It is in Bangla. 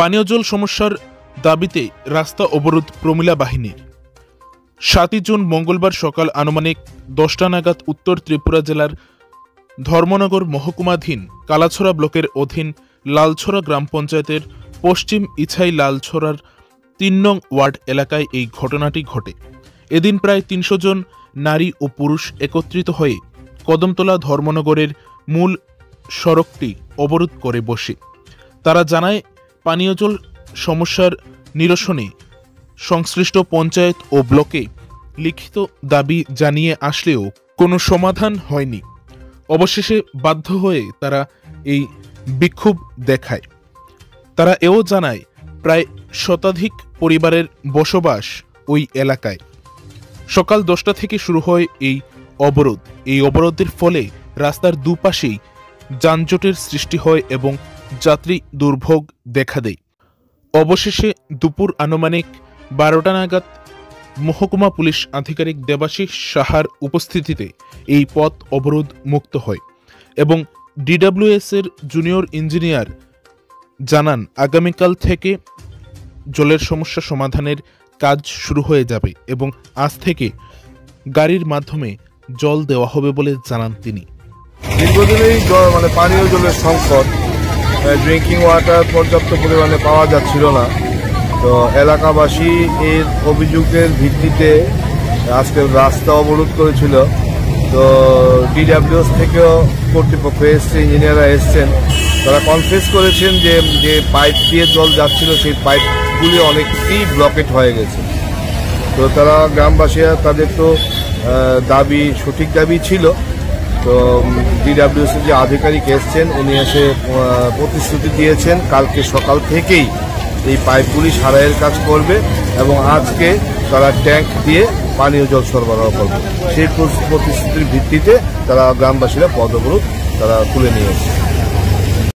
পানীয় জল সমস্যার দাবিতে রাস্তা অবরোধ প্রমিলা বাহিনীর। 7 জুন মঙ্গলবার সকাল আনুমানিক 10টা নাগাদ উত্তর ত্রিপুরা জেলার ধর্মনগর মহকুমাধীন কালাছড়া ব্লকের অধীন লালছড়া গ্রাম পঞ্চায়েতের পশ্চিম ইছাই লালছড়ার 3 নং ওয়ার্ড এলাকায় এই ঘটনাটি ঘটে। এদিন প্রায় 300 জন নারী ও পুরুষ একত্রিত হয়ে কদমতলা ধর্মনগরের মূল সড়কটি অবরোধ করে বসে। তারা জানায়, পানীয় জল সমস্যার নিরসনে সংশ্লিষ্ট পঞ্চায়েত ও ব্লকে লিখিত দাবি জানিয়ে আসলেও কোনো সমাধান হয়নি। অবশেষে বাধ্য হয়ে তারা এই বিক্ষোভ দেখায়। তারা এও জানায়, প্রায় শতাধিক পরিবারের বসবাস ওই এলাকায়। সকাল 10টা থেকে শুরু হয় এই অবরোধ। এই অবরোধের ফলে রাস্তার দুপাশেই যানজটের সৃষ্টি হয় এবং যাত্রী দুর্ভোগ দেখা দেয়। অবশেষে দুপুর আনুমানিক 12টা নাগাদ মহকুমা পুলিশ আধিকারিক দেবাশিস সাহার উপস্থিতিতে এই পথ অবরোধ মুক্ত হয় এবং ডিডব্লিউএস এর জুনিয়র ইঞ্জিনিয়ার জানান, আগামীকাল থেকে জলের সমস্যা সমাধানের কাজ শুরু হয়ে যাবে এবং আজ থেকে গাড়ির মাধ্যমে জল দেওয়া হবে বলে জানান তিনি। দীর্ঘদিনেই পানীয় জলের সংকট, ড্রিঙ্কিং ওয়াটার পর্যাপ্ত পরিমাণে পাওয়া যাচ্ছিল না। তো এলাকাবাসী এর অভিযোগের ভিত্তিতে আজকে রাস্তা অবরোধ করেছিল। তো ডিডব্লিউএস থেকেও কর্তৃপক্ষ এসছে, ইঞ্জিনিয়াররা এসছেন। তারা কনফেস করেছেন যে পাইপ দিয়ে জল যাচ্ছিল, সেই পাইপগুলি অনেকটি ব্লকেট হয়ে গেছে। তো তারা গ্রামবাসীরা তাদের তো দাবি, সঠিক দাবি ছিল। তো ডিডব্লিউএস যে আধিকারিক এসছেন, উনি এসে প্রতিশ্রুতি দিয়েছেন কালকে সকাল থেকেই এই পাইপগুলি সারাইয়ের কাজ করবে এবং আজকে তারা ট্যাঙ্ক দিয়ে পানীয় জল সরবরাহ করবে। সেই প্রতিশ্রুতির ভিত্তিতে তারা গ্রামবাসীরা পথ অবরোধ তারা তুলে নিয়েছে।